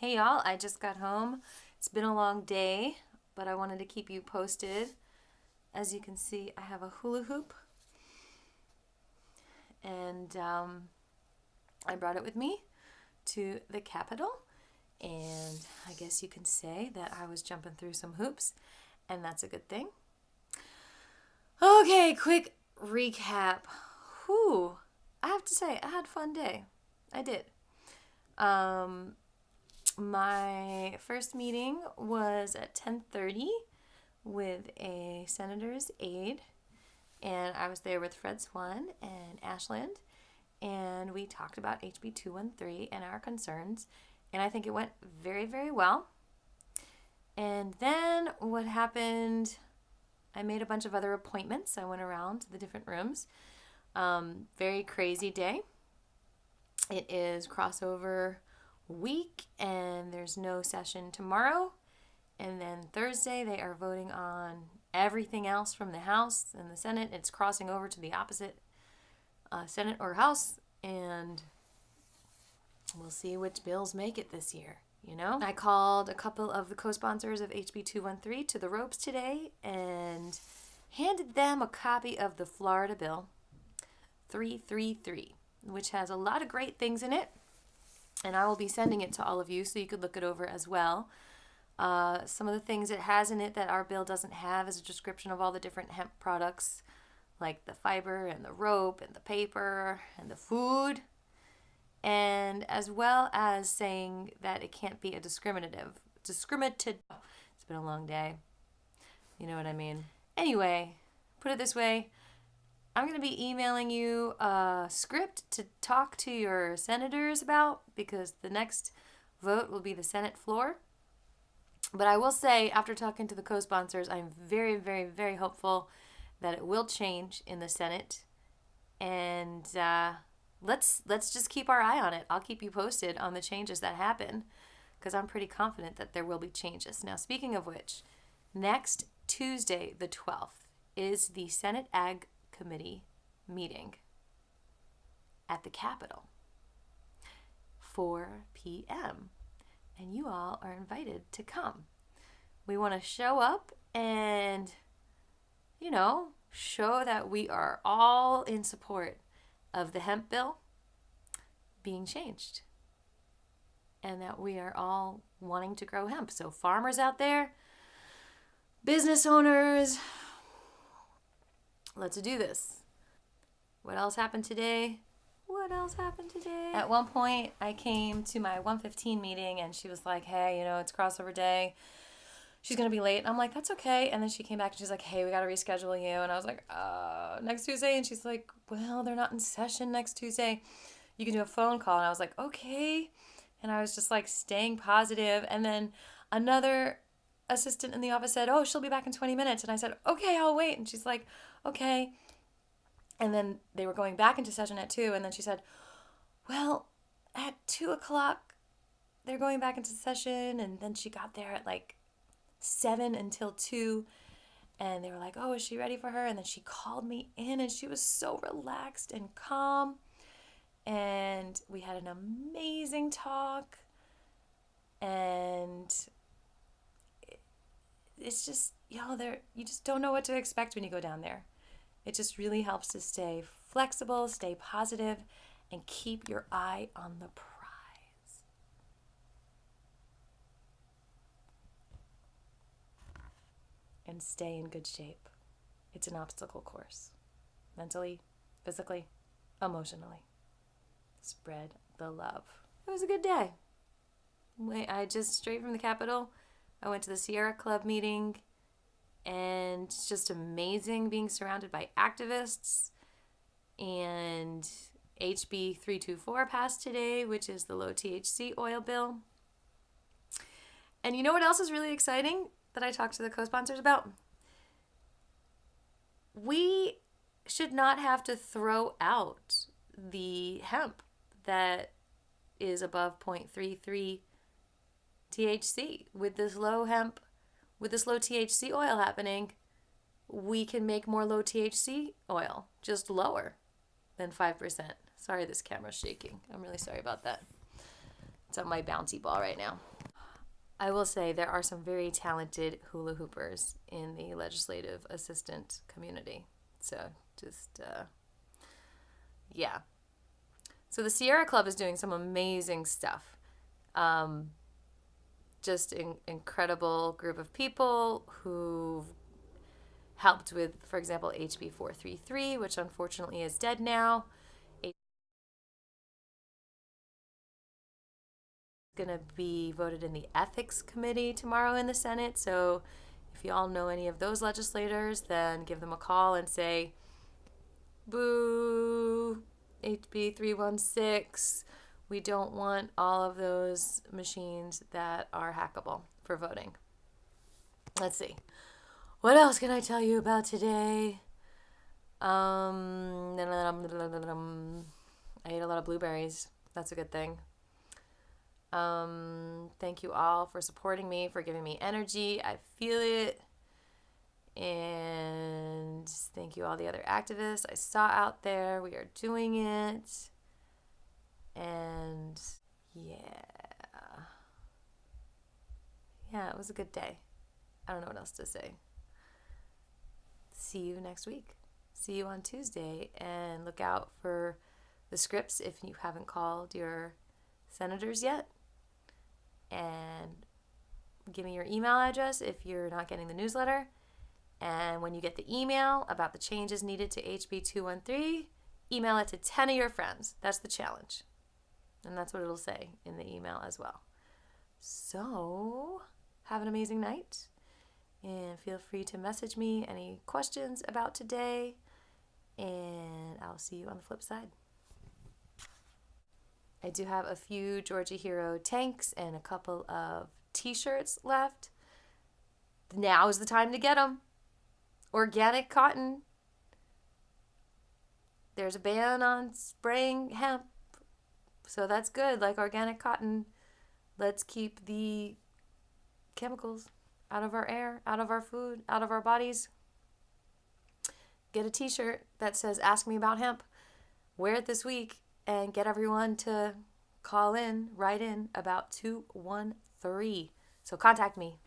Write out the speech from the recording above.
Hey y'all, I just got home. It's been a long day, but I wanted to keep you posted. As you can see, I have a hula hoop, and I brought it with me to the Capitol, and I guess you can say that I was jumping through some hoops, and that's a good thing. Okay, quick recap. Whew, I have to say, I had a fun day. I did. My first meeting was at 10:30 with a senator's aide, and I was there with Fred Swan and Ashland, and we talked about HB 213 and our concerns, and I think it went very, very well. And then what happened, I made a bunch of other appointments. I went around to the different rooms. Very crazy day. It is crossover week, and there's no session tomorrow. And then Thursday, they are voting on everything else from the House and the Senate. It's crossing over to the opposite Senate or House, and we'll see which bills make it this year. I called a couple of the co-sponsors of HB 213 to the ropes today and handed them a copy of the Florida Bill 333, which has a lot of great things in it. And I will be sending it to all of you so you could look it over as well. Some of the things it has in it that our bill doesn't have is a description of all the different hemp products, like the fiber and the rope and the paper and the food, and as well as saying that it can't be a discriminative. It's been a long day. You know what I mean? Anyway, put it this way. I'm going to be emailing you a script to talk to your senators about, because the next vote will be the Senate floor. But I will say, after talking to the co-sponsors, I'm very, very, very hopeful that it will change in the Senate. And let's just keep our eye on it. I'll keep you posted on the changes that happen, because I'm pretty confident that there will be changes. Now, speaking of which, next Tuesday, the 12th, is the Senate Ag Committee meeting at the Capitol, 4 p.m. And you all are invited to come. We want to show up and, show that we are all in support of the hemp bill being changed, and that we are all wanting to grow hemp. So farmers out there, business owners, let's do this. What else happened today? At one point, I came to my 1:15 meeting, and she was like, hey, it's crossover day. She's going to be late. And I'm like, that's okay. And then she came back, and she's like, hey, we got to reschedule you. And I was like, next Tuesday? And she's like, well, they're not in session next Tuesday. You can do a phone call. And I was like, okay. And I was just like staying positive. And then another assistant in the office said, oh, she'll be back in 20 minutes. And I said, okay, I'll wait. And she's like, okay. And then they were going back into session at 2. And then she said, well, at 2 o'clock, they're going back into session. And then she got there at like 7 until 2. And they were like, oh, is she ready for her? And then she called me in, and she was so relaxed and calm. And we had an amazing talk. And it's just, you just don't know what to expect when you go down there. It just really helps to stay flexible, stay positive, and keep your eye on the prize. And stay in good shape. It's an obstacle course. Mentally, physically, emotionally. Spread the love. It was a good day. I just, straight from the Capitol, I went to the Sierra Club meeting, and it's just amazing being surrounded by activists. And HB 324 passed today, which is the low THC oil bill. And you know what else is really exciting that I talked to the co-sponsors about? We should not have to throw out the hemp that is above 0.33 THC. With this low THC oil happening, we can make more low THC oil, just lower than 5%. Sorry, this camera's shaking. I'm really sorry about that. It's on my bouncy ball right now. I will say there are some very talented hula hoopers in the legislative assistant community. So just, yeah. So the Sierra Club is doing some amazing stuff. Just an incredible group of people who've helped with, for example, HB 433, which unfortunately is dead now. It's going to be voted in the Ethics Committee tomorrow in the Senate. So if you all know any of those legislators, then give them a call and say, boo, HB 316. We don't want all of those machines that are hackable for voting. Let's see. What else can I tell you about today? I ate a lot of blueberries. That's a good thing. Thank you all for supporting me, for giving me energy. I feel it. And thank you all the other activists I saw out there. We are doing it. And yeah, it was a good day. I don't know what else to say. See you next week. See you on Tuesday, and look out for the scripts if you haven't called your senators yet. And give me your email address if you're not getting the newsletter. And when you get the email about the changes needed to HB 213, email it to 10 of your friends. That's the challenge. And that's what it'll say in the email as well. So, have an amazing night. And feel free to message me any questions about today. And I'll see you on the flip side. I do have a few Georgia Hero tanks and a couple of t-shirts left. Now is the time to get them. Organic cotton. There's a ban on spraying hemp. So that's good, like organic cotton. Let's keep the chemicals out of our air, out of our food, out of our bodies. Get a t-shirt that says, ask me about hemp. Wear it this week and get everyone to write in about 213. So contact me.